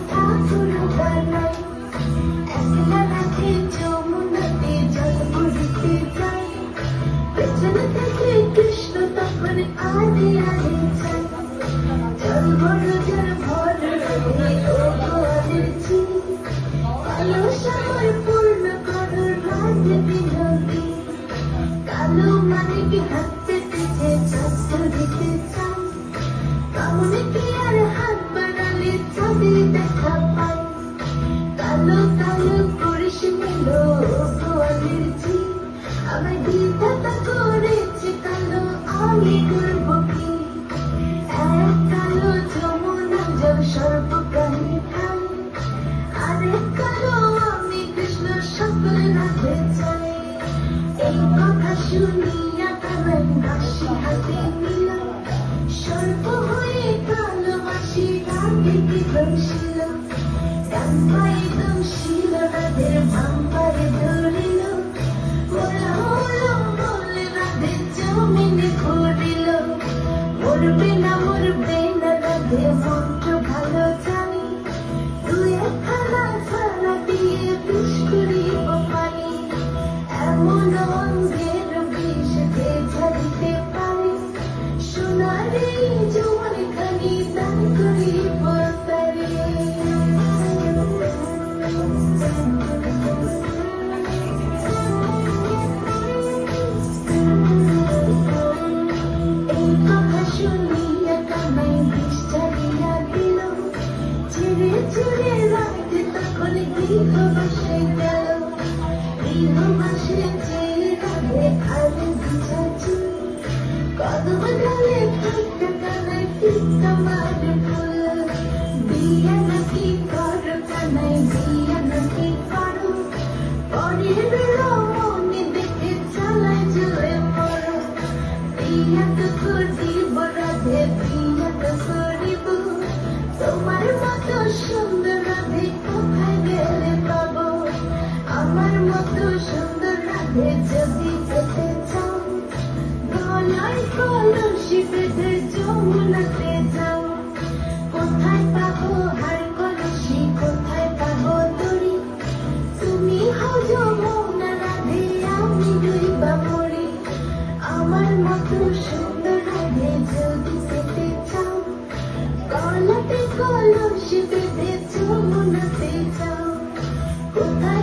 ঠাকুর বানাই, একলা রাখে যমুনাতে জল ভরিতে যায়, পেছনে থেকে কৃষ্ণ তখন আড়ে আড়ে যায়। জল ভর জল ভর রে ও গোয়ালের ঝি, কালো সাগর পূর্ণ করো রাধে বিনোদী। কালো মানে কি হাত পেতেছে চাষ দিতে চাই, কামনে কি আর হাত বাড়ালে চাঁদে দেখা পাই। কালো কালো করিস মিলো গোয়ালের ঝি, আমার বিধাতা করেছে কালো, আমি করবো কি। এক কালো যমুনা জল সর্বপ্রাণী খাই, আরেক কালো আমি কৃষ্ণ সকল রাধে চাই। এই কথা শুনিয়া কানাই বাঁশি হাতে নিল, সর্প হয়ে কালো বাঁশি রাধেকে দংশিল। ডান পায়ে দংশিল রাধের বাম পায়ে ধরিল, মোরা হলো বলে রাধে জমিনে ঘুরিল। মরবে না রাধে মন্ত্র ভালো জানি, দুই একখানা ছাড়া দিয়ে বিষ করিব পানি। এমন অন্ধের বিষ যে ঝাড়িতে পারে, সোনারে জোয়ার খানি দান করিব তারে। এই কথা শুনিয়া কানাই বিষ ঝাড়িয়া দিল, ছেড়ে ছেড়ে রাধে তখন গৃহবাসে গেল। গৃহবাসে চেয়ে রাধে খালে ভিজা চুল, কদম ডালে ফিক্কা কানাই ফিক্কা মারে ফুল। বিয়া নাকি করো কানাই বিয়া নাকি করো, পরের রমণী দেখে চালায় জোরে পড়ো। বিয়া তো করিব রাধে বিয়া তো করিব, তোমার মতো সুন্দর রাধে কোথায় গেলে পাবো। আমার মতো সুন্দর রাধে যদি পেতে চাও, গলায় কলসি বেঁধে যমুনাতে যাও। কোথায় পাবো হার কলসি, কোথায় পাবো দড়ি, তুমি হও যমুনা রাধে আমি ডুইবা মরি। আমার মতো সুন্দর রাধে যদি পেতে চাও, গলাতে কলসি বেঁধে যমুনাতে যাও। কোথায়